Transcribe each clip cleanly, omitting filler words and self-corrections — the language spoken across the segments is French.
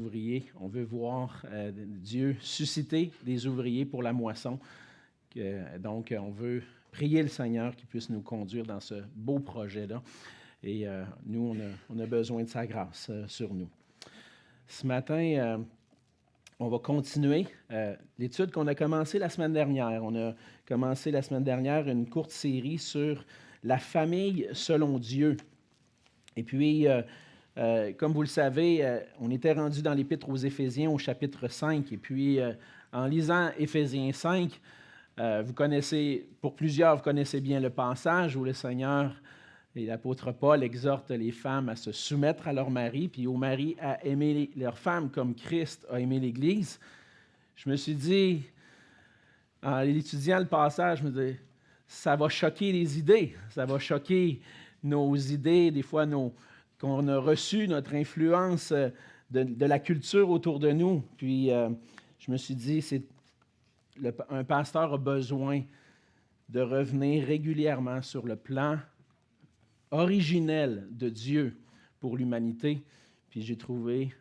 Ouvriers. On veut voir Dieu susciter des ouvriers pour la moisson. Donc, on veut prier le Seigneur qui puisse nous conduire dans ce beau projet-là. Et nous, on a besoin de sa grâce sur nous. Ce matin, on va continuer l'étude qu'on a commencée la semaine dernière. On a commencé la semaine dernière une courte série sur la famille selon Dieu. Et puis, comme vous le savez, on était rendu dans l'Épître aux Éphésiens au chapitre 5. Et puis, en lisant Éphésiens 5, vous connaissez, pour plusieurs, vous connaissez bien le passage où le Seigneur et l'apôtre Paul exhortent les femmes à se soumettre à leur mari, puis aux maris à aimer leur femme comme Christ a aimé l'Église. Je me suis dit, en étudiant le passage, je me dis, ça va choquer les idées, ça va choquer nos idées, des fois qu'on a reçu notre influence de la culture autour de nous. Puis je me suis dit, un pasteur a besoin de revenir régulièrement sur le plan originel de Dieu pour l'humanité. Puis j'ai trouvé,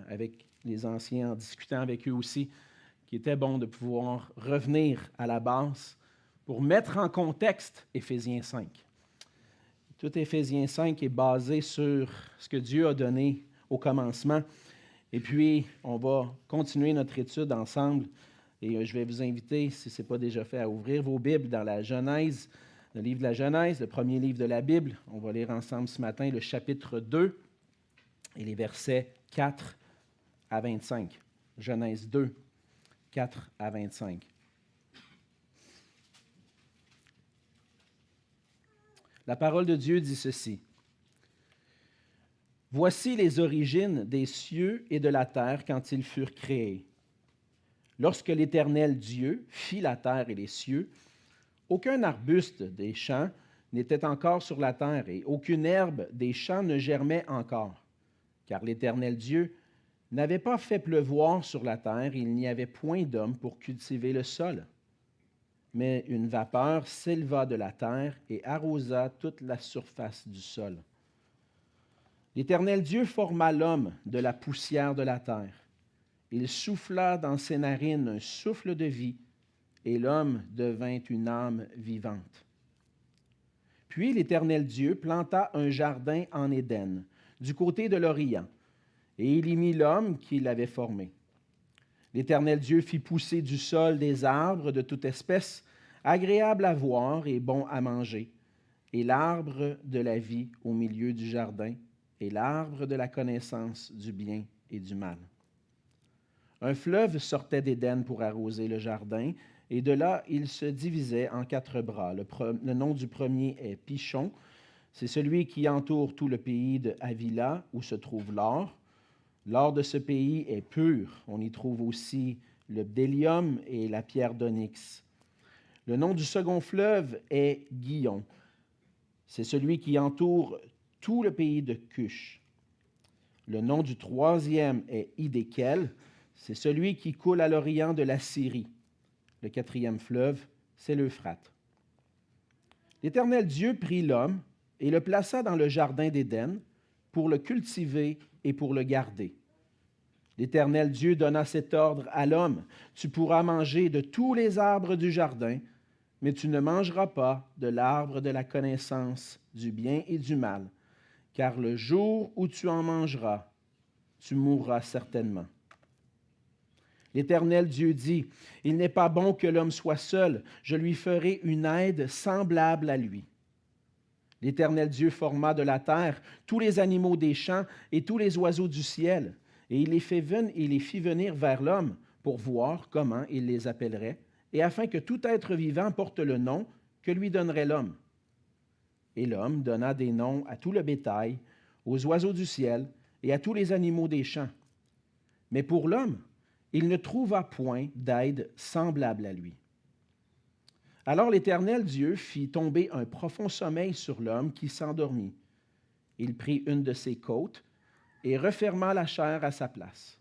avec les anciens, en discutant avec eux aussi, qu'il était bon de pouvoir revenir à la base pour mettre en contexte Éphésiens 5. Tout Éphésiens 5 est basé sur ce que Dieu a donné au commencement. Et puis, on va continuer notre étude ensemble. Et je vais vous inviter, si ce n'est pas déjà fait, à ouvrir vos Bibles dans la Genèse, le livre de la Genèse, le premier livre de la Bible. On va lire ensemble ce matin le chapitre 2 et les versets 4 à 25. Genèse 2, 4 à 25. La parole de Dieu dit ceci. « Voici les origines des cieux et de la terre quand ils furent créés. Lorsque l'Éternel Dieu fit la terre et les cieux, aucun arbuste des champs n'était encore sur la terre et aucune herbe des champs ne germait encore, car l'Éternel Dieu n'avait pas fait pleuvoir sur la terre et il n'y avait point d'homme pour cultiver le sol. Mais une vapeur s'éleva de la terre et arrosa toute la surface du sol. L'Éternel Dieu forma l'homme de la poussière de la terre. Il souffla dans ses narines un souffle de vie, et l'homme devint une âme vivante. Puis l'Éternel Dieu planta un jardin en Éden, du côté de l'Orient, et il y mit l'homme qu'il avait formé. L'Éternel Dieu fit pousser du sol des arbres de toute espèce, agréables à voir et bons à manger, et l'arbre de la vie au milieu du jardin, et l'arbre de la connaissance du bien et du mal. Un fleuve sortait d'Éden pour arroser le jardin, et de là il se divisait en 4 bras. Le nom du premier est Pishon, c'est celui qui entoure tout le pays de Havila, où se trouve l'or. L'or de ce pays est pur. On y trouve aussi le bdellium et la pierre d'onyx. Le nom du second fleuve est Gihon. C'est celui qui entoure tout le pays de Cush. Le nom du troisième est Hidékel. C'est celui qui coule à l'orient de la Syrie. Le 4e fleuve, c'est l'Euphrate. L'Éternel Dieu prit l'homme et le plaça dans le jardin d'Éden pour le cultiver et pour le garder. L'Éternel Dieu donna cet ordre à l'homme. Tu pourras manger de tous les arbres du jardin, mais tu ne mangeras pas de l'arbre de la connaissance du bien et du mal, car le jour où tu en mangeras, tu mourras certainement. L'Éternel Dieu dit, « Il n'est pas bon que l'homme soit seul, je lui ferai une aide semblable à lui. » L'Éternel Dieu forma de la terre tous les animaux des champs et tous les oiseaux du ciel, et il les fit venir vers l'homme pour voir comment il les appellerait, et afin que tout être vivant porte le nom que lui donnerait l'homme. Et l'homme donna des noms à tout le bétail, aux oiseaux du ciel et à tous les animaux des champs. Mais pour l'homme, il ne trouva point d'aide semblable à lui. Alors l'Éternel Dieu fit tomber un profond sommeil sur l'homme qui s'endormit. Il prit une de ses côtes et referma la chair à sa place.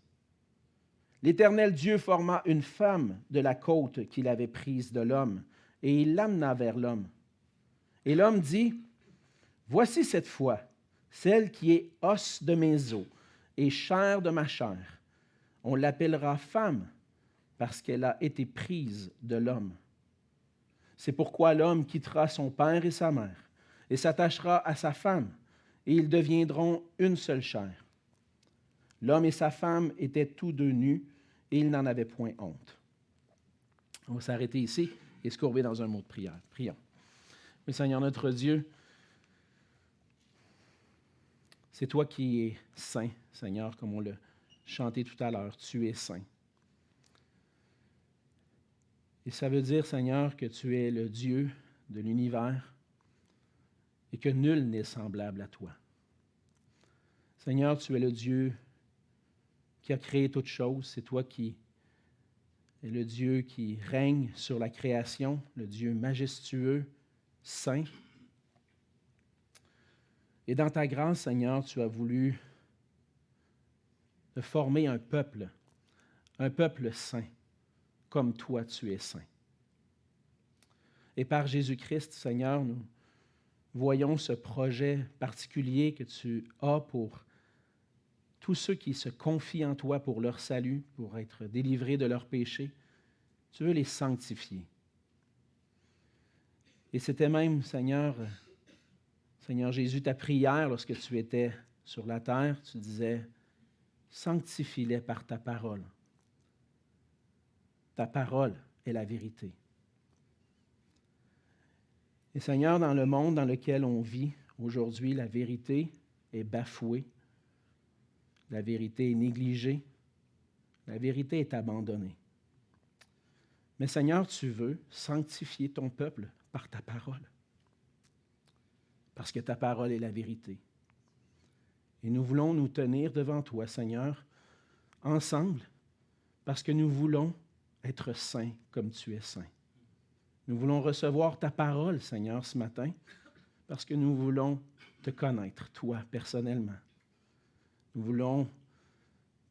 L'Éternel Dieu forma une femme de la côte qu'il avait prise de l'homme, et il l'amena vers l'homme. Et l'homme dit, « Voici cette fois, celle qui est os de mes os et chair de ma chair. On l'appellera femme parce qu'elle a été prise de l'homme. C'est pourquoi l'homme quittera son père et sa mère et s'attachera à sa femme, et ils deviendront une seule chair. L'homme et sa femme étaient tous deux nus, et ils n'en avaient point honte. On va s'arrêter ici et se courber dans un mot de prière. Prions. Mais Seigneur notre Dieu, c'est toi qui es saint, Seigneur, comme on l'a chanté tout à l'heure. Tu es saint. Et ça veut dire, Seigneur, que tu es le Dieu de l'univers et que nul n'est semblable à toi. Seigneur, tu es le Dieu qui a créé toutes choses. C'est toi qui es le Dieu qui règne sur la création, le Dieu majestueux, saint. Et dans ta grâce, Seigneur, tu as voulu de former un peuple saint, comme toi tu es saint. Et par Jésus-Christ, Seigneur, nous voyons ce projet particulier que tu as pour tous ceux qui se confient en toi pour leur salut, pour être délivrés de leurs péchés. Tu veux les sanctifier. Et c'était même, Seigneur Jésus, ta prière lorsque tu étais sur la terre, tu disais, sanctifie-les par ta parole. Ta parole est la vérité. Et Seigneur, dans le monde dans lequel on vit aujourd'hui, la vérité est bafouée, la vérité est négligée, la vérité est abandonnée. Mais Seigneur, tu veux sanctifier ton peuple par ta parole, parce que ta parole est la vérité. Et nous voulons nous tenir devant toi, Seigneur, ensemble, parce que nous voulons être saints comme tu es saint. Nous voulons recevoir ta parole, Seigneur, ce matin, parce que nous voulons te connaître, toi, personnellement. Nous voulons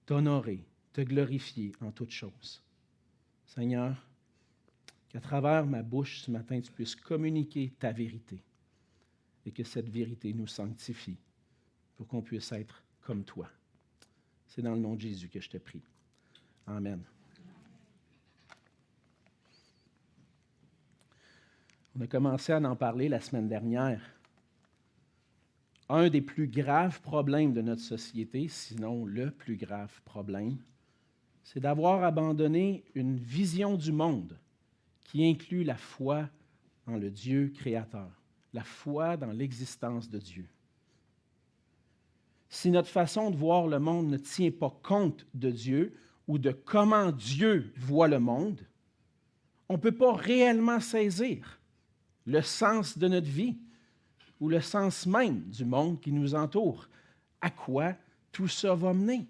t'honorer, te glorifier en toutes choses. Seigneur, qu'à travers ma bouche ce matin, tu puisses communiquer ta vérité et que cette vérité nous sanctifie pour qu'on puisse être comme toi. C'est dans le nom de Jésus que je te prie. Amen. On a commencé à en parler la semaine dernière. Un des plus graves problèmes de notre société, sinon le plus grave problème, c'est d'avoir abandonné une vision du monde qui inclut la foi en le Dieu créateur, la foi dans l'existence de Dieu. Si notre façon de voir le monde ne tient pas compte de Dieu ou de comment Dieu voit le monde, on ne peut pas réellement saisir le sens de notre vie ou le sens même du monde qui nous entoure. À quoi tout ça va mener?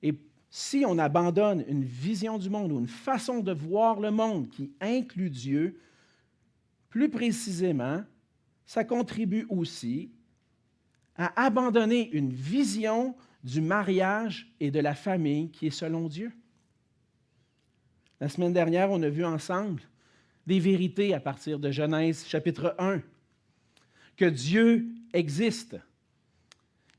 Et si on abandonne une vision du monde ou une façon de voir le monde qui inclut Dieu, plus précisément, ça contribue aussi à abandonner une vision du mariage et de la famille qui est selon Dieu. La semaine dernière, on a vu ensemble des vérités à partir de Genèse chapitre 1, que Dieu existe,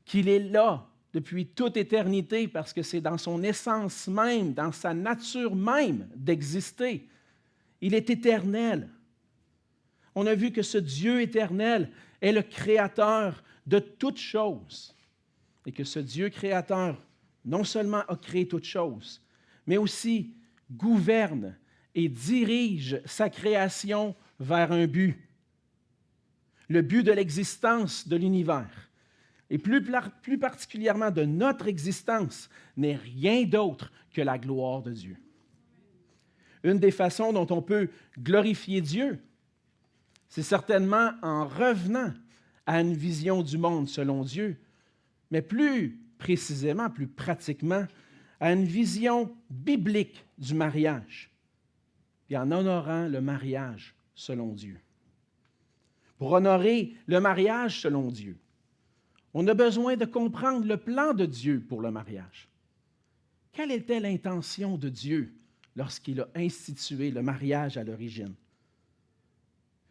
qu'il est là depuis toute éternité parce que c'est dans son essence même, dans sa nature même d'exister. Il est éternel. On a vu que ce Dieu éternel est le créateur de toutes choses et que ce Dieu créateur non seulement a créé toutes choses, mais aussi gouverne et dirige sa création vers un but. Le but de l'existence de l'univers, et plus particulièrement de notre existence, n'est rien d'autre que la gloire de Dieu. Une des façons dont on peut glorifier Dieu, c'est certainement en revenant à une vision du monde selon Dieu, mais plus précisément, plus pratiquement, à une vision biblique du mariage, et en honorant le mariage selon Dieu. Pour honorer le mariage selon Dieu, on a besoin de comprendre le plan de Dieu pour le mariage. Quelle était l'intention de Dieu lorsqu'il a institué le mariage à l'origine?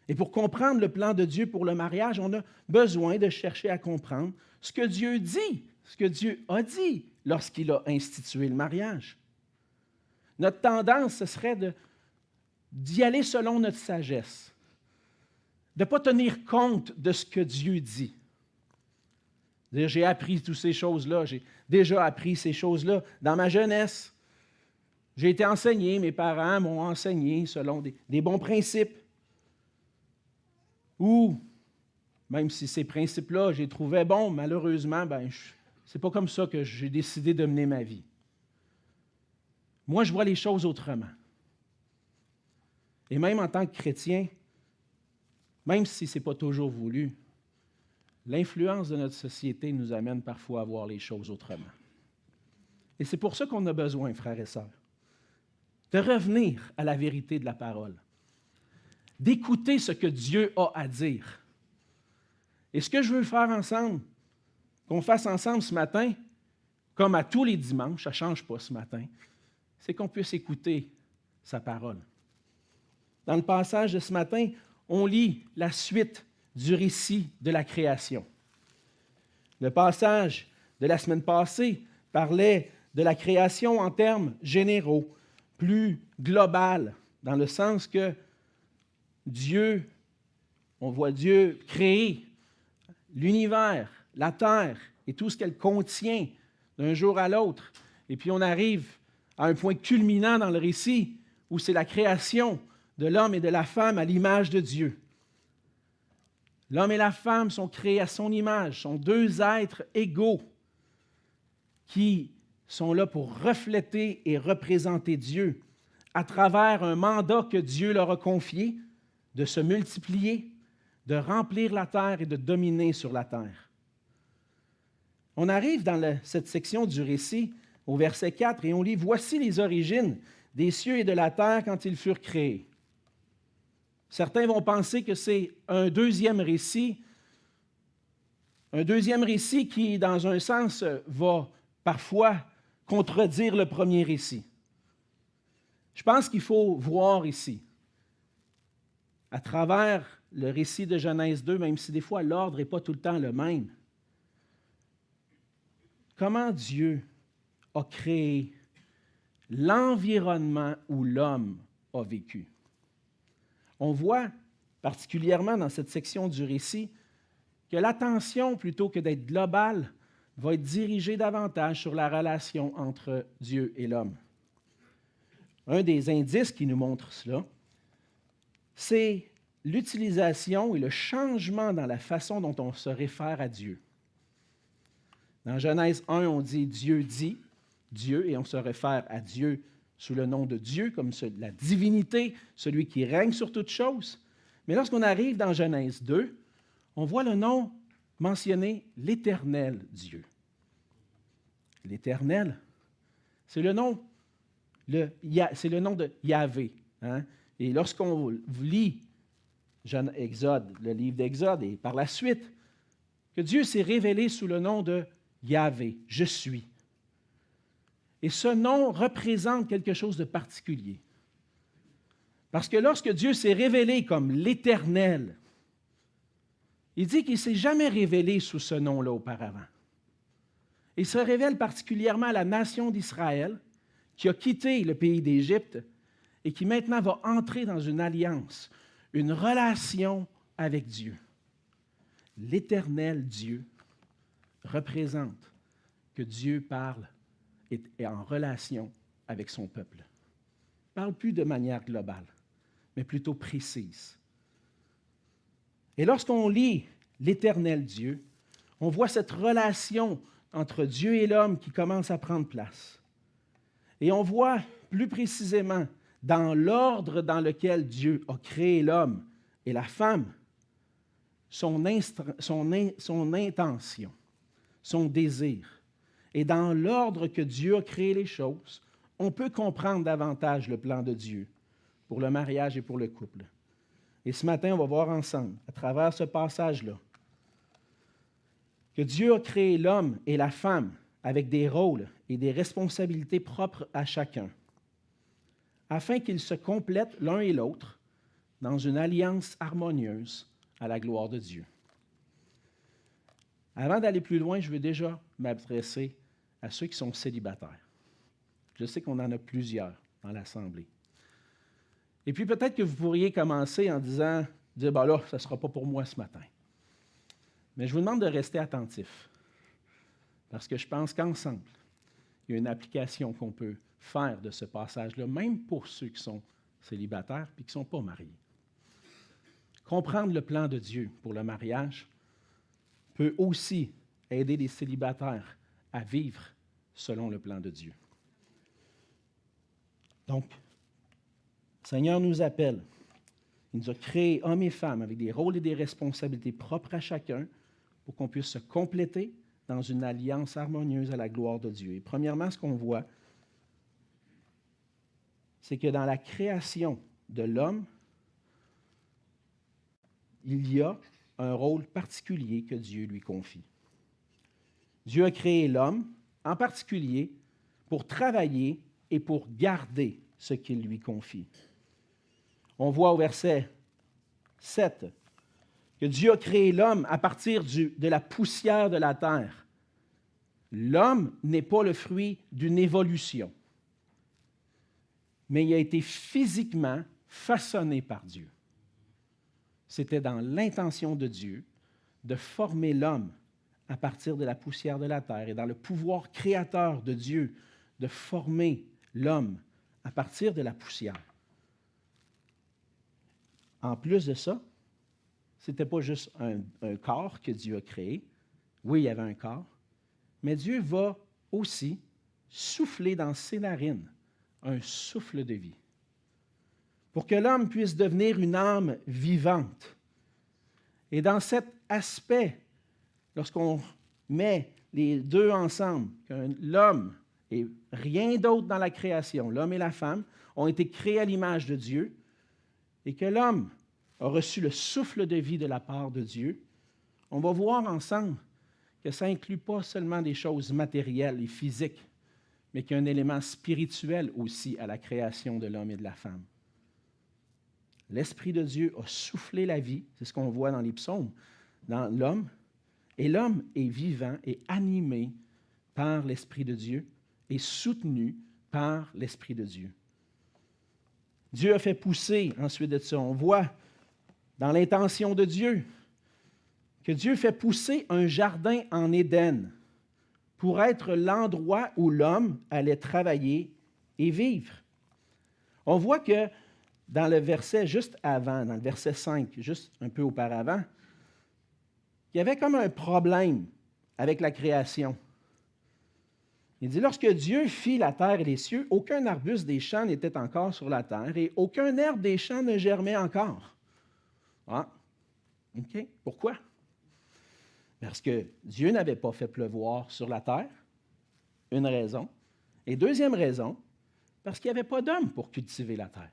Et pour comprendre le plan de Dieu pour le mariage, on a besoin de chercher à comprendre ce que Dieu dit, ce que Dieu a dit, lorsqu'il a institué le mariage. Notre tendance, ce serait d'y aller selon notre sagesse, de ne pas tenir compte de ce que Dieu dit. Dire, j'ai appris toutes ces choses-là, j'ai déjà appris ces choses-là dans ma jeunesse. J'ai été enseigné, mes parents m'ont enseigné selon des bons principes. Ou, même si ces principes-là, je les trouvais bons, malheureusement, c'est pas comme ça que j'ai décidé de mener ma vie. Moi, je vois les choses autrement. Et même en tant que chrétien, même si ce n'est pas toujours voulu, l'influence de notre société nous amène parfois à voir les choses autrement. Et c'est pour ça qu'on a besoin, frères et sœurs, de revenir à la vérité de la parole, d'écouter ce que Dieu a à dire. Et ce que je veux faire ensemble, qu'on fasse ensemble ce matin, comme à tous les dimanches, ça ne change pas ce matin, c'est qu'on puisse écouter sa parole. Dans le passage de ce matin, on lit la suite du récit de la création. Le passage de la semaine passée parlait de la création en termes généraux, plus global, dans le sens que Dieu, on voit Dieu créer l'univers, la terre et tout ce qu'elle contient d'un jour à l'autre. Et puis on arrive à un point culminant dans le récit où c'est la création de l'homme et de la femme à l'image de Dieu. L'homme et la femme sont créés à son image, sont deux êtres égaux qui sont là pour refléter et représenter Dieu à travers un mandat que Dieu leur a confié de se multiplier, de remplir la terre et de dominer sur la terre. On arrive dans cette section du récit au verset 4 et on lit « Voici les origines des cieux et de la terre quand ils furent créés. » Certains vont penser que c'est un deuxième récit qui, dans un sens, va parfois contredire le premier récit. Je pense qu'il faut voir ici, à travers le récit de Genèse 2, même si des fois l'ordre n'est pas tout le temps le même, comment Dieu a créé l'environnement où l'homme a vécu. On voit, particulièrement dans cette section du récit, que l'attention, plutôt que d'être globale, va être dirigée davantage sur la relation entre Dieu et l'homme. Un des indices qui nous montre cela, c'est l'utilisation et le changement dans la façon dont on se réfère à Dieu. Dans Genèse 1, on dit « Dieu dit », Dieu, et on se réfère à Dieu sous le nom de Dieu, comme la divinité, celui qui règne sur toutes choses. Mais lorsqu'on arrive dans Genèse 2, on voit le nom mentionné, l'Éternel Dieu. L'Éternel, c'est le nom de Yahvé. Hein? Et lorsqu'on lit Exode, le livre d'Exode, et par la suite, que Dieu s'est révélé sous le nom de Yahvé, je suis. Et ce nom représente quelque chose de particulier. Parce que lorsque Dieu s'est révélé comme l'Éternel, il dit qu'il ne s'est jamais révélé sous ce nom-là auparavant. Il se révèle particulièrement à la nation d'Israël, qui a quitté le pays d'Égypte et qui maintenant va entrer dans une alliance, une relation avec Dieu. L'Éternel Dieu représente que Dieu parle et est en relation avec son peuple. Il ne parle plus de manière globale, mais plutôt précise. Et lorsqu'on lit l'Éternel Dieu, on voit cette relation entre Dieu et l'homme qui commence à prendre place. Et on voit plus précisément dans l'ordre dans lequel Dieu a créé l'homme et la femme, son intention, son désir. Et dans l'ordre que Dieu a créé les choses, on peut comprendre davantage le plan de Dieu pour le mariage et pour le couple. Et ce matin, on va voir ensemble, à travers ce passage-là, que Dieu a créé l'homme et la femme avec des rôles et des responsabilités propres à chacun, afin qu'ils se complètent l'un et l'autre dans une alliance harmonieuse à la gloire de Dieu. Avant d'aller plus loin, je veux déjà m'adresser à ceux qui sont célibataires. Je sais qu'on en a plusieurs dans l'Assemblée. Et puis peut-être que vous pourriez commencer en disant, ben là, ça ne sera pas pour moi ce matin. Mais je vous demande de rester attentif. Parce que je pense qu'ensemble, il y a une application qu'on peut faire de ce passage-là, même pour ceux qui sont célibataires et qui ne sont pas mariés. Comprendre le plan de Dieu pour le mariage peut aussi aider les célibataires à vivre selon le plan de Dieu. Donc, le Seigneur nous appelle. Il nous a créés hommes et femmes avec des rôles et des responsabilités propres à chacun pour qu'on puisse se compléter dans une alliance harmonieuse à la gloire de Dieu. Et premièrement, ce qu'on voit, c'est que dans la création de l'homme, il y a un rôle particulier que Dieu lui confie. Dieu a créé l'homme, en particulier, pour travailler et pour garder ce qu'il lui confie. On voit au verset 7 que Dieu a créé l'homme à partir de la poussière de la terre. L'homme n'est pas le fruit d'une évolution, mais il a été physiquement façonné par Dieu. C'était dans l'intention de Dieu de former l'homme à partir de la poussière de la terre et dans le pouvoir créateur de Dieu de former l'homme à partir de la poussière. En plus de ça, ce n'était pas juste un corps que Dieu a créé. Oui, il y avait un corps, mais Dieu va aussi souffler dans ses narines un souffle de vie pour que l'homme puisse devenir une âme vivante. Et dans cet aspect, lorsqu'on met les deux ensemble, que l'homme et rien d'autre dans la création, l'homme et la femme, ont été créés à l'image de Dieu, et que l'homme a reçu le souffle de vie de la part de Dieu, on va voir ensemble que ça n'inclut pas seulement des choses matérielles et physiques, mais qu'il y a un élément spirituel aussi à la création de l'homme et de la femme. L'Esprit de Dieu a soufflé la vie, c'est ce qu'on voit dans les psaumes, dans l'homme, et l'homme est vivant et animé par l'Esprit de Dieu et soutenu par l'Esprit de Dieu. Dieu a fait pousser, ensuite de ça, on voit dans l'intention de Dieu que Dieu fait pousser un jardin en Éden pour être l'endroit où l'homme allait travailler et vivre. On voit que dans le verset juste avant, dans le verset 5, juste un peu auparavant, il y avait comme un problème avec la création. Il dit, lorsque Dieu fit la terre et les cieux, aucun arbuste des champs n'était encore sur la terre et aucun herbe des champs ne germait encore. Ah, OK. Pourquoi? Parce que Dieu n'avait pas fait pleuvoir sur la terre, une raison. Et deuxième raison, parce qu'il n'y avait pas d'homme pour cultiver la terre.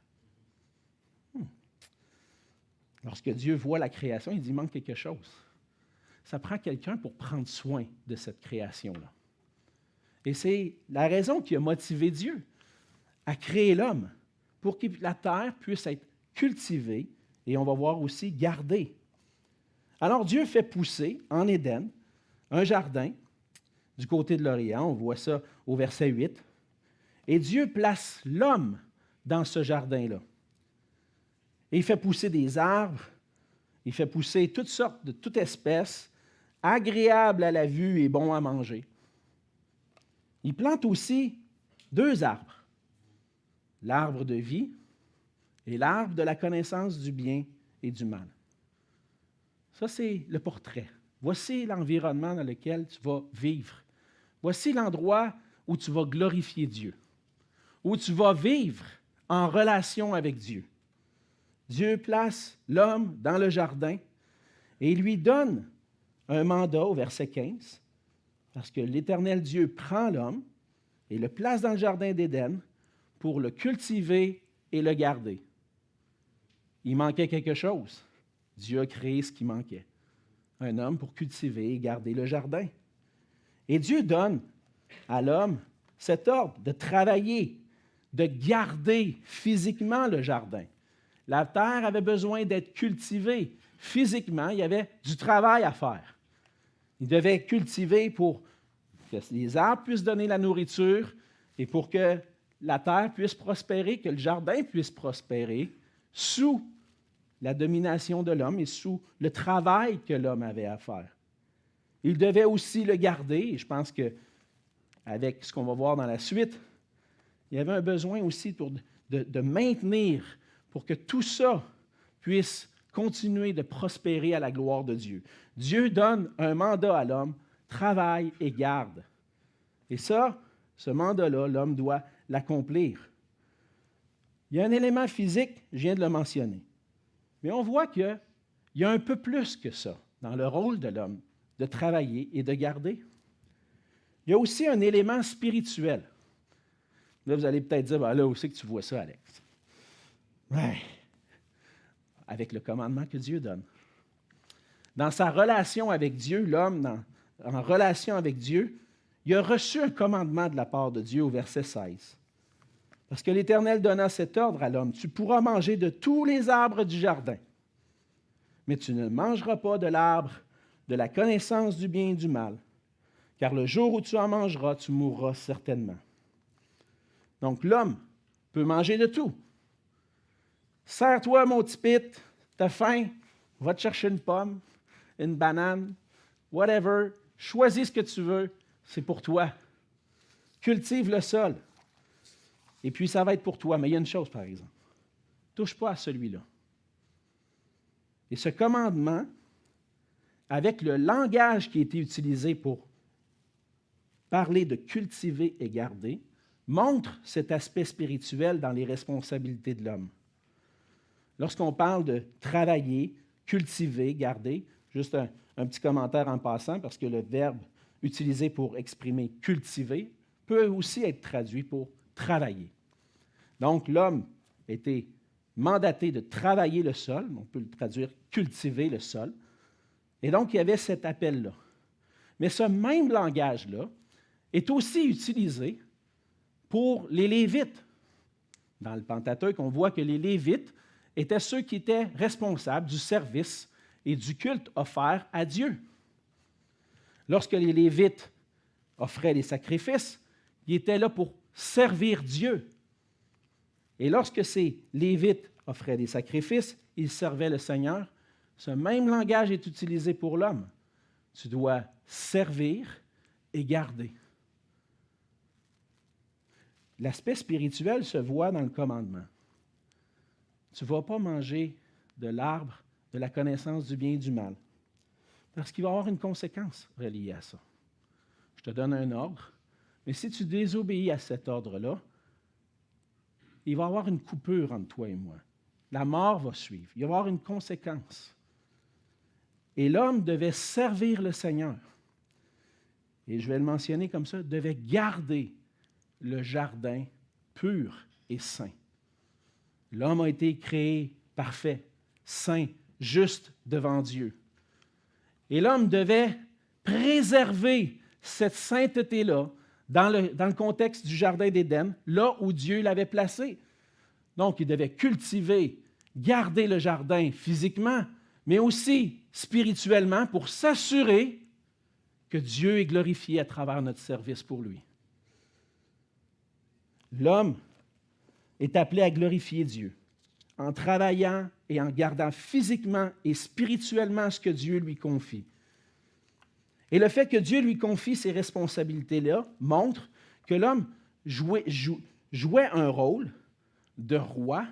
Lorsque Dieu voit la création, il dit, il manque quelque chose. Ça prend quelqu'un pour prendre soin de cette création-là. Et c'est la raison qui a motivé Dieu à créer l'homme, pour que la terre puisse être cultivée et on va voir aussi gardée. Alors Dieu fait pousser en Éden un jardin du côté de l'Orient, on voit ça au verset 8, et Dieu place l'homme dans ce jardin-là. Et il fait pousser des arbres, il fait pousser toutes sortes de toute espèce, agréables à la vue et bons à manger. Il plante aussi deux arbres, l'arbre de vie et l'arbre de la connaissance du bien et du mal. Ça, c'est le portrait. Voici l'environnement dans lequel tu vas vivre. Voici l'endroit où tu vas glorifier Dieu, où tu vas vivre en relation avec Dieu. Dieu place l'homme dans le jardin et il lui donne un mandat au verset 15, parce que l'Éternel Dieu prend l'homme et le place dans le jardin d'Éden pour le cultiver et le garder. Il manquait quelque chose. Dieu a créé ce qui manquait. Un homme pour cultiver et garder le jardin. Et Dieu donne à l'homme cet ordre de travailler, de garder physiquement le jardin. La terre avait besoin d'être cultivée. Physiquement, il y avait du travail à faire. Il devait cultiver pour que les arbres puissent donner la nourriture et pour que la terre puisse prospérer, que le jardin puisse prospérer sous la domination de l'homme et sous le travail que l'homme avait à faire. Il devait aussi le garder, et je pense qu'avec ce qu'on va voir dans la suite, il y avait un besoin aussi de maintenir pour que tout ça puisse continuer de prospérer à la gloire de Dieu. Dieu donne un mandat à l'homme, travaille et garde. Et ça, ce mandat-là, l'homme doit l'accomplir. Il y a un élément physique, je viens de le mentionner. Mais on voit qu'il y a un peu plus que ça dans le rôle de l'homme, de travailler et de garder. Il y a aussi un élément spirituel. Là, vous allez peut-être dire, ben là, où c'est que tu vois ça, Alex? Ouais. Avec le commandement que Dieu donne. Dans sa relation avec Dieu, l'homme, en relation avec Dieu, il a reçu un commandement de la part de Dieu au verset 16. Parce que l'Éternel donna cet ordre à l'homme, tu pourras manger de tous les arbres du jardin, mais tu ne mangeras pas de l'arbre de la connaissance du bien et du mal, car le jour où tu en mangeras, tu mourras certainement. Donc l'homme peut manger de tout. Serre-toi, mon petit pit, t'as faim, va te chercher une pomme, une banane, whatever, choisis ce que tu veux, c'est pour toi. Cultive le sol. Et puis, ça va être pour toi. Mais il y a une chose, par exemple. Touche pas à celui-là. Et ce commandement, avec le langage qui a été utilisé pour parler de cultiver et garder, montre cet aspect spirituel dans les responsabilités de l'homme. Lorsqu'on parle de travailler, cultiver, garder, juste un petit commentaire en passant, parce que le verbe utilisé pour exprimer cultiver peut aussi être traduit pour travailler. Donc, l'homme était mandaté de travailler le sol, on peut le traduire cultiver le sol, et donc il y avait cet appel-là. Mais ce même langage-là est aussi utilisé pour les Lévites. Dans le Pentateuque, on voit que les Lévites étaient ceux qui étaient responsables du service et du culte offert à Dieu. Lorsque les Lévites offraient les sacrifices, ils étaient là pour servir Dieu. Et lorsque ces Lévites offraient des sacrifices, ils servaient le Seigneur. Ce même langage est utilisé pour l'homme. Tu dois servir et garder. L'aspect spirituel se voit dans le commandement. Tu ne vas pas manger de l'arbre de la connaissance du bien et du mal, parce qu'il va y avoir une conséquence reliée à ça. Je te donne un ordre, mais si tu désobéis à cet ordre-là, il va y avoir une coupure entre toi et moi. La mort va suivre. Il va y avoir une conséquence. Et l'homme devait servir le Seigneur. Et je vais le mentionner comme ça, devait garder le jardin pur et saint. L'homme a été créé parfait, saint, juste devant Dieu. Et l'homme devait préserver cette sainteté-là dans le contexte du Jardin d'Éden, là où Dieu l'avait placé. Donc, il devait cultiver, garder le jardin physiquement, mais aussi spirituellement pour s'assurer que Dieu est glorifié à travers notre service pour lui. L'homme est appelé à glorifier Dieu en travaillant et en gardant physiquement et spirituellement ce que Dieu lui confie. Et le fait que Dieu lui confie ces responsabilités-là montre que l'homme jouait un rôle de roi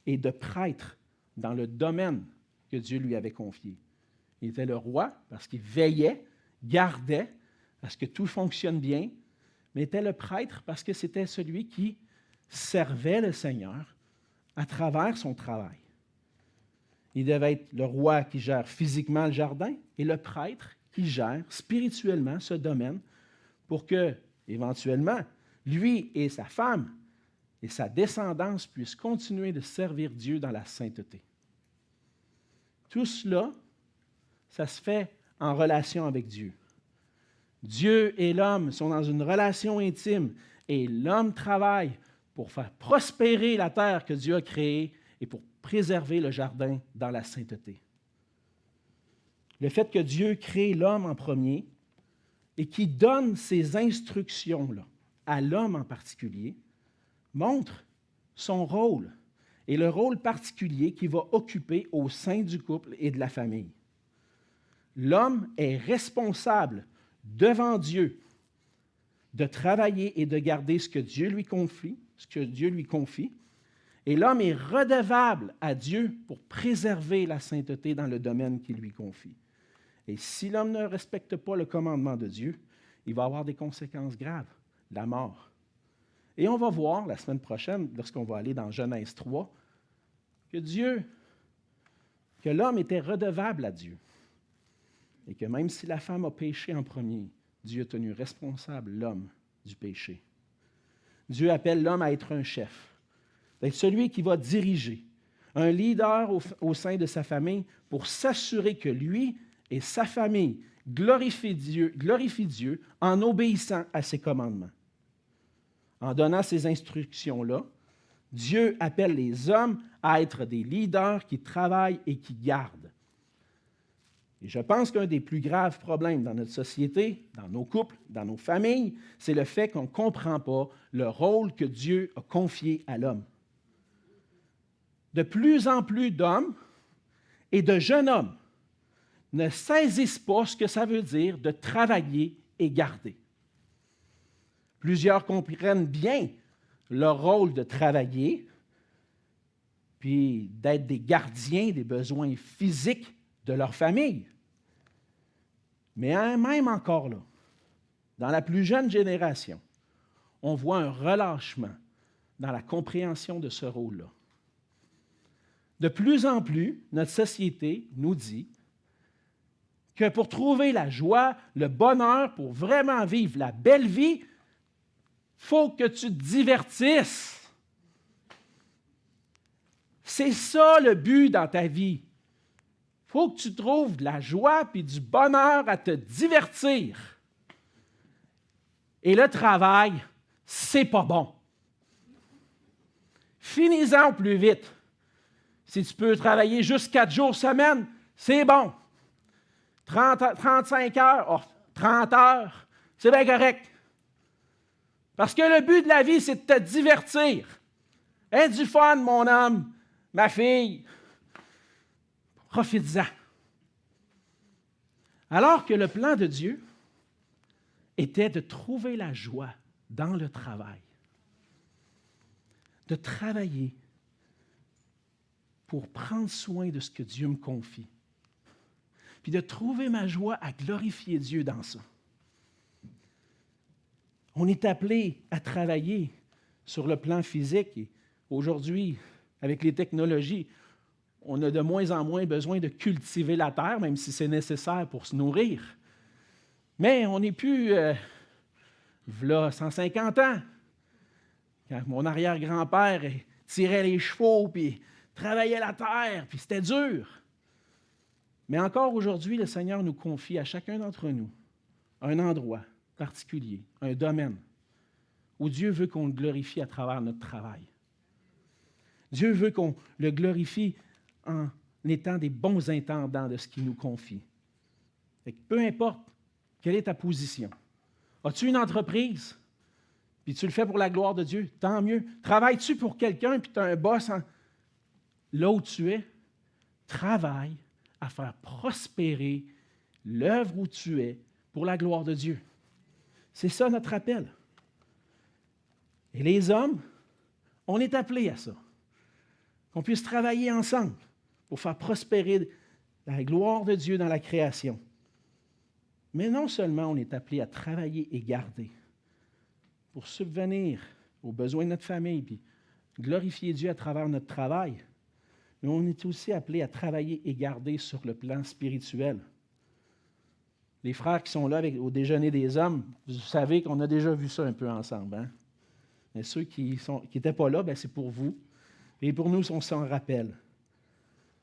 et de prêtre dans le domaine que Dieu lui avait confié. Il était le roi parce qu'il veillait, gardait, parce que tout fonctionne bien, mais était le prêtre parce que c'était celui qui servait le Seigneur à travers son travail. Il devait être le roi qui gère physiquement le jardin et le prêtre qui gère spirituellement ce domaine pour que, éventuellement, lui et sa femme et sa descendance puissent continuer de servir Dieu dans la sainteté. Tout cela, ça se fait en relation avec Dieu. Dieu et l'homme sont dans une relation intime et l'homme travaille pour faire prospérer la terre que Dieu a créée et pour préserver le jardin dans la sainteté. Le fait que Dieu crée l'homme en premier et qui donne ces instructions-là à l'homme en particulier, montre son rôle et le rôle particulier qu'il va occuper au sein du couple et de la famille. L'homme est responsable devant Dieu de travailler et de garder ce que Dieu lui confie, et l'homme est redevable à Dieu pour préserver la sainteté dans le domaine qu'il lui confie. Et si l'homme ne respecte pas le commandement de Dieu, il va avoir des conséquences graves, la mort. Et on va voir la semaine prochaine, lorsqu'on va aller dans Genèse 3, que l'homme était redevable à Dieu. Et que même si la femme a péché en premier, Dieu a tenu responsable l'homme du péché. Dieu appelle l'homme à être un chef, d'être celui qui va diriger, un leader au sein de sa famille pour s'assurer que lui et sa famille glorifient Dieu en obéissant à ses commandements. En donnant ces instructions-là, Dieu appelle les hommes à être des leaders qui travaillent et qui gardent. Et je pense qu'un des plus graves problèmes dans notre société, dans nos couples, dans nos familles, c'est le fait qu'on ne comprend pas le rôle que Dieu a confié à l'homme. De plus en plus d'hommes et de jeunes hommes ne saisissent pas ce que ça veut dire de travailler et garder. Plusieurs comprennent bien leur rôle de travailler, puis d'être des gardiens des besoins physiques de leur famille. Mais même encore là, dans la plus jeune génération, on voit un relâchement dans la compréhension de ce rôle-là. De plus en plus, notre société nous dit que pour trouver la joie, le bonheur, pour vraiment vivre la belle vie, il faut que tu te divertisses. C'est ça le but dans ta vie. Il faut que tu trouves de la joie et du bonheur à te divertir. Et le travail, c'est pas bon. Finis-en au plus vite. Si tu peux travailler juste 4 jours semaine, c'est bon. 35 heures, 30 heures, c'est bien correct. Parce que le but de la vie, c'est de te divertir. Aie du fun, mon homme, ma fille. Profites-en. Alors que le plan de Dieu était de trouver la joie dans le travail. De travailler pour prendre soin de ce que Dieu me confie. Puis de trouver ma joie à glorifier Dieu dans ça. On est appelé à travailler sur le plan physique. Et aujourd'hui, avec les technologies, on a de moins en moins besoin de cultiver la terre, même si c'est nécessaire pour se nourrir. Mais on n'est plus, v'là 150 ans, quand mon arrière-grand-père tirait les chevaux, puis travaillait la terre, puis c'était dur. Mais encore aujourd'hui, le Seigneur nous confie à chacun d'entre nous un endroit particulier, un domaine où Dieu veut qu'on le glorifie à travers notre travail. Dieu veut qu'on le glorifie en étant des bons intendants de ce qu'il nous confie. Fait que peu importe quelle est ta position. As-tu une entreprise, puis tu le fais pour la gloire de Dieu, tant mieux. Travailles-tu pour quelqu'un, puis tu as un boss là où tu es? Travaille à faire prospérer l'œuvre où tu es pour la gloire de Dieu. C'est ça notre appel. Et les hommes, on est appelés à ça. Qu'on puisse travailler ensemble pour faire prospérer la gloire de Dieu dans la création. Mais non seulement on est appelé à travailler et garder pour subvenir aux besoins de notre famille, puis glorifier Dieu à travers notre travail, mais on est aussi appelé à travailler et garder sur le plan spirituel. Les frères qui sont là au déjeuner des hommes, vous savez qu'on a déjà vu ça un peu ensemble. Hein? Mais ceux qui n'étaient pas là, c'est pour vous. Et pour nous, on s'en rappelle.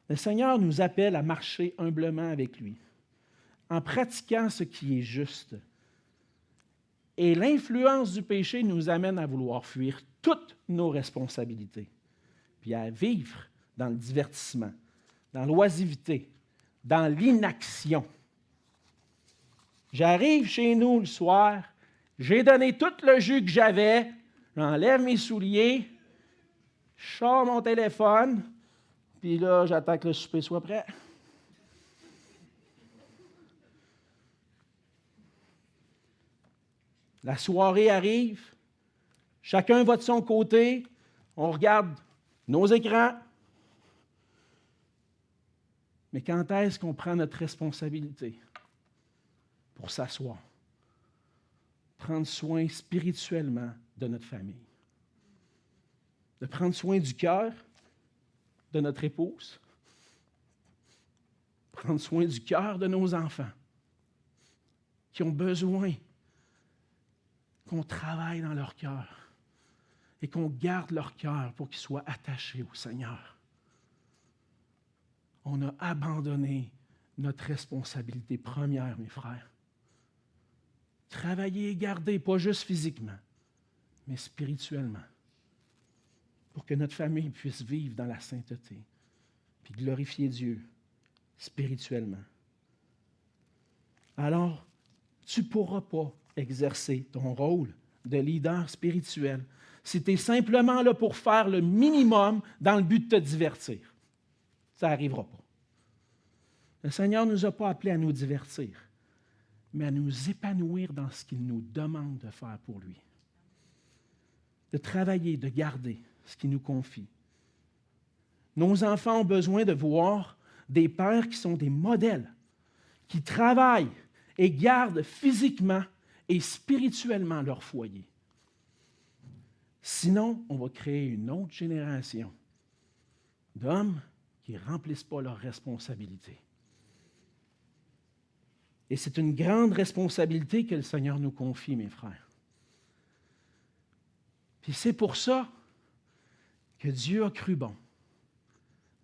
Le Seigneur nous appelle à marcher humblement avec lui, en pratiquant ce qui est juste. Et l'influence du péché nous amène à vouloir fuir toutes nos responsabilités, puis à vivre dans le divertissement, dans l'oisiveté, dans l'inaction. J'arrive chez nous le soir, j'ai donné tout le jus que j'avais, j'enlève mes souliers, je sors mon téléphone, puis là, j'attends que le souper soit prêt. La soirée arrive, chacun va de son côté, on regarde nos écrans. Mais quand est-ce qu'on prend notre responsabilité pour s'asseoir, prendre soin spirituellement de notre famille, de prendre soin du cœur de notre épouse, prendre soin du cœur de nos enfants qui ont besoin qu'on travaille dans leur cœur et qu'on garde leur cœur pour qu'ils soient attachés au Seigneur. On a abandonné notre responsabilité première, mes frères. Travailler et garder, pas juste physiquement, mais spirituellement, pour que notre famille puisse vivre dans la sainteté, puis glorifier Dieu spirituellement. Alors, tu ne pourras pas exercer ton rôle de leader spirituel si tu es simplement là pour faire le minimum dans le but de te divertir. Ça n'arrivera pas. Le Seigneur ne nous a pas appelés à nous divertir, mais à nous épanouir dans ce qu'il nous demande de faire pour lui. De travailler, de garder ce qu'il nous confie. Nos enfants ont besoin de voir des pères qui sont des modèles, qui travaillent et gardent physiquement et spirituellement leur foyer. Sinon, on va créer une autre génération d'hommes qui ne remplissent pas leurs responsabilités. Et c'est une grande responsabilité que le Seigneur nous confie, mes frères. Puis c'est pour ça que Dieu a cru bon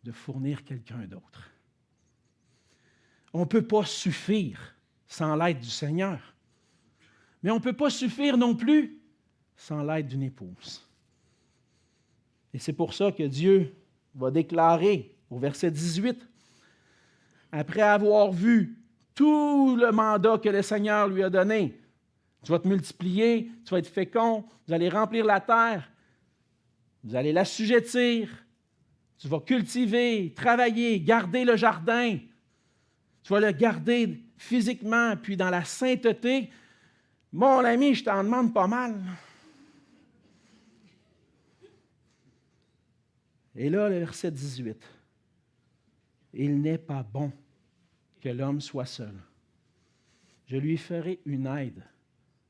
de fournir quelqu'un d'autre. On ne peut pas suffire sans l'aide du Seigneur. Mais on ne peut pas suffire non plus sans l'aide d'une épouse. Et c'est pour ça que Dieu va déclarer au verset 18, après avoir vu tout le mandat que le Seigneur lui a donné, tu vas te multiplier, tu vas être fécond, vous allez remplir la terre, vous allez l'assujettir, tu vas cultiver, travailler, garder le jardin, tu vas le garder physiquement, puis dans la sainteté. Mon ami, je t'en demande pas mal. Et là, le verset 18. Il n'est pas bon que l'homme soit seul. Je lui ferai une aide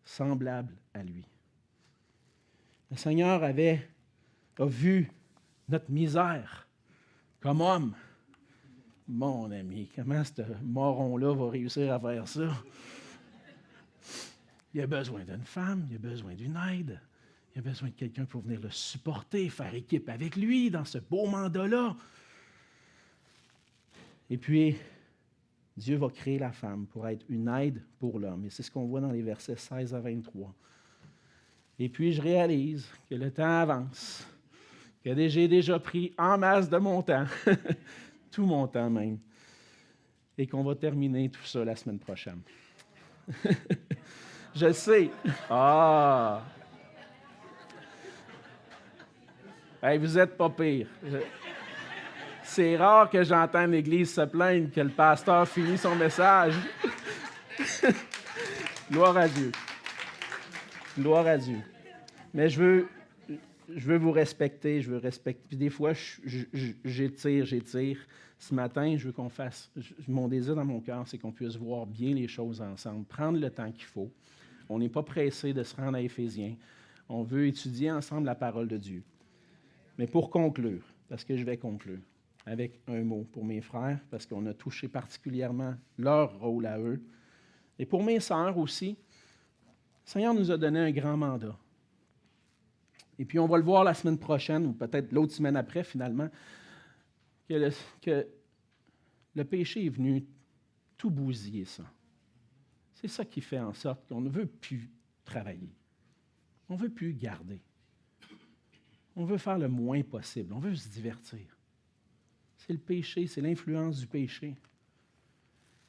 semblable à lui. Le Seigneur a vu notre misère comme homme. Mon ami, comment ce moron-là va réussir à faire ça? Il a besoin d'une femme, il a besoin d'une aide, il a besoin de quelqu'un pour venir le supporter, faire équipe avec lui dans ce beau mandat-là. Et puis, Dieu va créer la femme pour être une aide pour l'homme. Et c'est ce qu'on voit dans les versets 16 à 23. Et puis, je réalise que le temps avance, que j'ai déjà pris en masse de mon temps, tout mon temps même, et qu'on va terminer tout ça la semaine prochaine. Je sais. Ah! Hey, vous êtes pas pire. C'est rare que j'entende l'Église se plaindre que le pasteur finit son message. Gloire à Dieu. Gloire à Dieu. Mais je veux vous respecter, je veux respecter. Puis des fois, j'étire. Ce matin, je veux qu'on fasse... Mon désir dans mon cœur, c'est qu'on puisse voir bien les choses ensemble, prendre le temps qu'il faut. On n'est pas pressé de se rendre à Éphésiens. On veut étudier ensemble la parole de Dieu. Mais pour conclure, parce que je vais conclure avec un mot pour mes frères, parce qu'on a touché particulièrement leur rôle à eux, et pour mes sœurs aussi, le Seigneur nous a donné un grand mandat. Et puis on va le voir la semaine prochaine, ou peut-être l'autre semaine après finalement, que le péché est venu tout bousiller ça. C'est ça qui fait en sorte qu'on ne veut plus travailler. On ne veut plus garder. On veut faire le moins possible. On veut se divertir. C'est le péché, c'est l'influence du péché.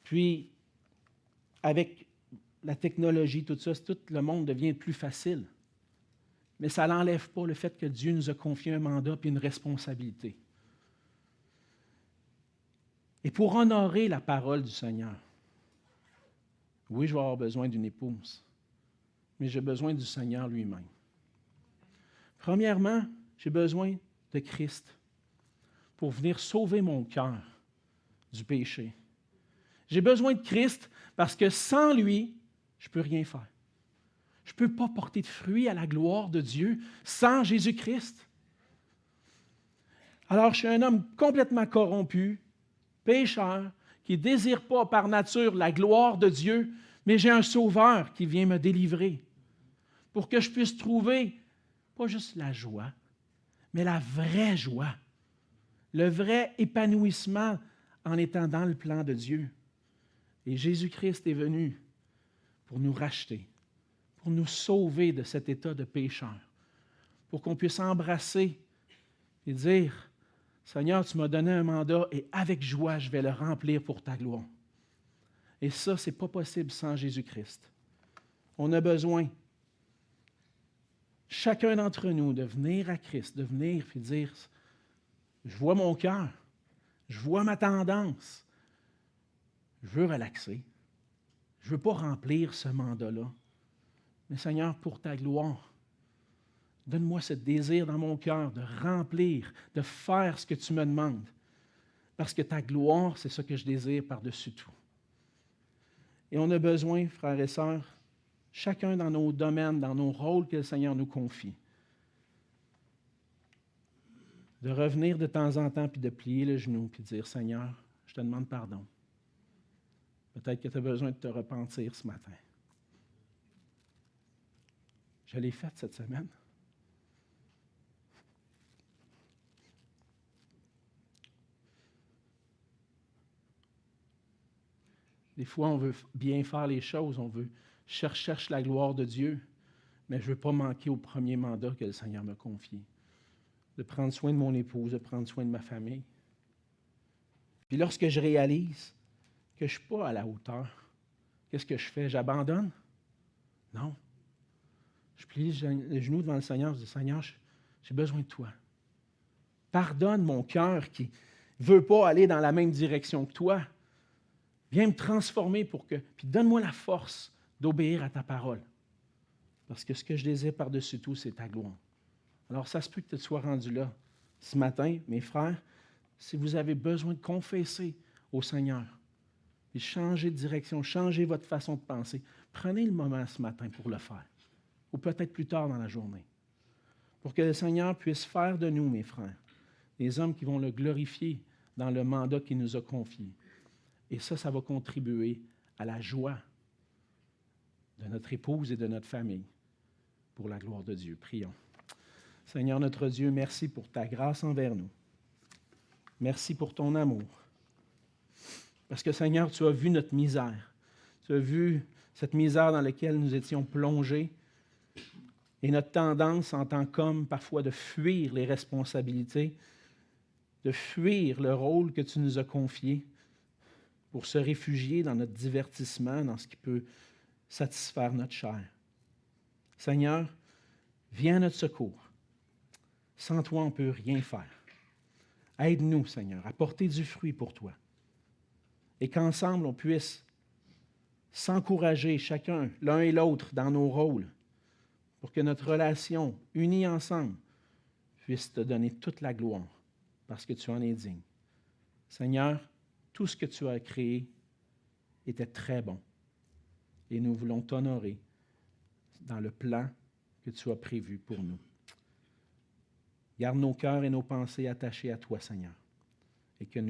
Puis, avec la technologie, tout ça, tout le monde devient plus facile. Mais ça n'enlève pas le fait que Dieu nous a confié un mandat et une responsabilité. Et pour honorer la parole du Seigneur, oui, je vais avoir besoin d'une épouse, mais j'ai besoin du Seigneur lui-même. Premièrement, j'ai besoin de Christ pour venir sauver mon cœur du péché. J'ai besoin de Christ parce que sans lui, je ne peux rien faire. Je ne peux pas porter de fruits à la gloire de Dieu sans Jésus-Christ. Alors, je suis un homme complètement corrompu, pécheur, qui ne désire pas par nature la gloire de Dieu, mais j'ai un Sauveur qui vient me délivrer pour que je puisse trouver pas juste la joie, mais la vraie joie, le vrai épanouissement en étant dans le plan de Dieu. Et Jésus-Christ est venu pour nous racheter, pour nous sauver de cet état de pécheur, pour qu'on puisse embrasser et dire, Seigneur, tu m'as donné un mandat et avec joie, je vais le remplir pour ta gloire. Et ça, ce n'est pas possible sans Jésus-Christ. On a besoin, chacun d'entre nous, de venir à Christ, de venir et dire, je vois mon cœur, je vois ma tendance, je veux relaxer, je ne veux pas remplir ce mandat-là. Mais Seigneur, pour ta gloire, donne-moi ce désir dans mon cœur de remplir, de faire ce que tu me demandes. Parce que ta gloire, c'est ce que je désire par-dessus tout. Et on a besoin, frères et sœurs, chacun dans nos domaines, dans nos rôles que le Seigneur nous confie, de revenir de temps en temps, puis de plier le genou, puis de dire, Seigneur, je te demande pardon. Peut-être que tu as besoin de te repentir ce matin. Je l'ai fait cette semaine. Des fois, on veut bien faire les choses, on veut cherche la gloire de Dieu, mais je ne veux pas manquer au premier mandat que le Seigneur m'a confié, de prendre soin de mon épouse, de prendre soin de ma famille. Puis lorsque je réalise que je ne suis pas à la hauteur, qu'est-ce que je fais? J'abandonne? Non. Je plie les genoux devant le Seigneur, je dis, Seigneur, j'ai besoin de toi. Pardonne mon cœur qui ne veut pas aller dans la même direction que toi. Viens me transformer puis donne-moi la force d'obéir à ta parole. Parce que ce que je désire par-dessus tout, c'est ta gloire. Alors, ça se peut que tu sois rendu là ce matin, mes frères, si vous avez besoin de confesser au Seigneur, et changer de direction, changer votre façon de penser, prenez le moment ce matin pour le faire, ou peut-être plus tard dans la journée, pour que le Seigneur puisse faire de nous, mes frères, des hommes qui vont le glorifier dans le mandat qu'il nous a confié. Et ça va contribuer à la joie de notre épouse et de notre famille pour la gloire de Dieu. Prions. Seigneur notre Dieu, merci pour ta grâce envers nous. Merci pour ton amour. Parce que Seigneur, tu as vu notre misère. Tu as vu cette misère dans laquelle nous étions plongés et notre tendance en tant qu'hommes parfois de fuir les responsabilités, de fuir le rôle que tu nous as confié, pour se réfugier dans notre divertissement, dans ce qui peut satisfaire notre chair. Seigneur, viens à notre secours. Sans toi, on ne peut rien faire. Aide-nous, Seigneur, à porter du fruit pour toi. Et qu'ensemble, on puisse s'encourager chacun, l'un et l'autre, dans nos rôles, pour que notre relation, unie ensemble, puisse te donner toute la gloire, parce que tu en es digne. Seigneur, tout ce que tu as créé était très bon. Et nous voulons t'honorer dans le plan que tu as prévu pour nous. Garde nos cœurs et nos pensées attachés à toi, Seigneur, et que nous